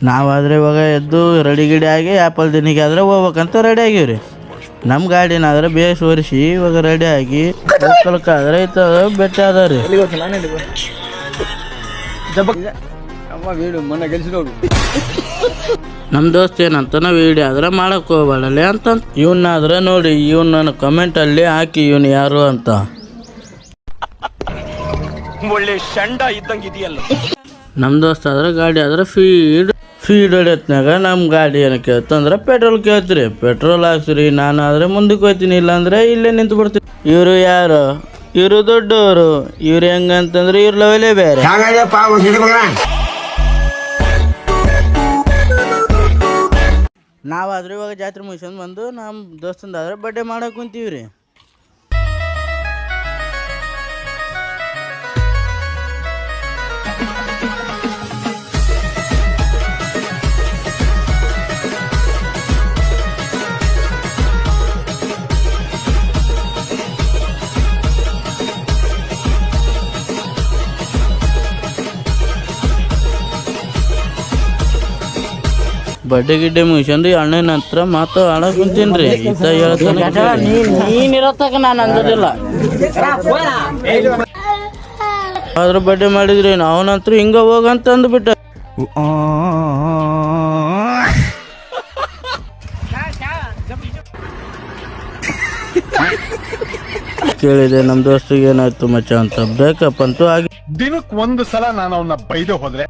ನಾವಾದರೆ ಇವಾಗ ಎದ್ದು ರೆಡಿ ಗಿಡಿ ಆಗಿ ಆ್ಯಪಲ್ ದಿನಿಗೆ ಆದರೆ ಹೋಗ್ಬೇಕಂತ ರೆಡಿ ಆಗಿವ್ರಿ. ನಮ್ಮ ಗಾಡಿನಾದ್ರೆ ಬೇಸ್ ಒರೆಸಿ ಇವಾಗ ರೆಡಿ ಆಗಿ ಹೋಗ್ಕೊಳಕ್ಕಾದ್ರೆ ಇತ್ತ ಬೆಟ್ಟ ಅದ ರೀ. ನಮ್ಮ ದೋಸ್ತ ಏನಂತ ವೀಡಿಯೋ ಆದ್ರೆ ಮಾಡಕ್ ಹೋಗ್ಬೇಡಲ್ಲ ಅಂತ ಇವನ್ನಾದ್ರೆ ನೋಡಿ ಇವನ್ನ ಕಮೆಂಟಲ್ಲಿ ಹಾಕಿ ಇವನು ಯಾರು ಅಂತ. ಒಳ್ಳೆ ಶಂಡ ಇದ್ದಂಗಿದೆಯಲ್ಲ. ನಮ್ಮ ದೋಸ್ತ ಆದ್ರೆ ಗಾಡಿ ಆದ್ರೆ ಫೀಡ್ ಹೊಡೆಯತ್ನಾಗ ನಮ್ಮ ಗಾಡಿ ಏನು ಕೇಳ್ತಂದ್ರೆ ಪೆಟ್ರೋಲ್ ಕೇಳ್ತೀರಿ. ಪೆಟ್ರೋಲ್ ಹಾಕ್ಸ್ರಿ, ನಾನು ಆದರೆ ಮುಂದಕ್ಕೆ ಹೋಗ್ತೀನಿ, ಇಲ್ಲಾಂದ್ರೆ ಇಲ್ಲೇ ನಿಂತು ಬಿಡ್ತೀನಿ. ಇವರು ಯಾರು? ಇವರು ದೊಡ್ಡವರು. ಇವ್ರು ಹೆಂಗಂತಂದ್ರೆ ಇವ್ರ ಲೆವೆಲೇ ಬೇರೆ. ನಾವಾದ್ರೆ ಇವಾಗ ಜಾತ್ರೆ ಮುಗಿಸ್ಕೊಂಡು ಬಂದು ನಮ್ಮ ದೋಸ್ತಂದಾದ್ರೆ ಬರ್ಡೇ ಮಾಡಕ್ಕೆ ಕುಂತೀವಿ ರೀ. ಬಡ್ಡೆ ಗಿಡ್ಡೆ ಮುಗಿಸ್ಕೊಂಡು ಅಣ್ಣನ ಹತ್ರ ಮಾತು ಆಡಕ್ ಕುಂತೀನಿ ರೀ. ಈತ ನೀನಿರತ್ತಕ ನಾನು ಅಂದದಿಲ್ಲ. ಆದ್ರೆ ಬಡ್ಡೆ ಮಾಡಿದ್ರಿ ಅವನಂತ್ರ ಹಿಂಗ ಹೋಗಂತ ಅಂದ್ಬಿಟ್ಟ. ಕೇಳಿದೆ ನಮ್ಮ ದೋಸ್ತಿಗೆ ಏನಾಯ್ತು ಮಚ್ಚ ಅಂತ. ಬ್ರೇಕಪ್ ಅಂತೂ ಆಗಿ ದಿನಕ್ಕೆ ಒಂದು ಸಲ ನಾನು ಅವನ್ನ ಬೈದೆ ಹೋದ್ರೆ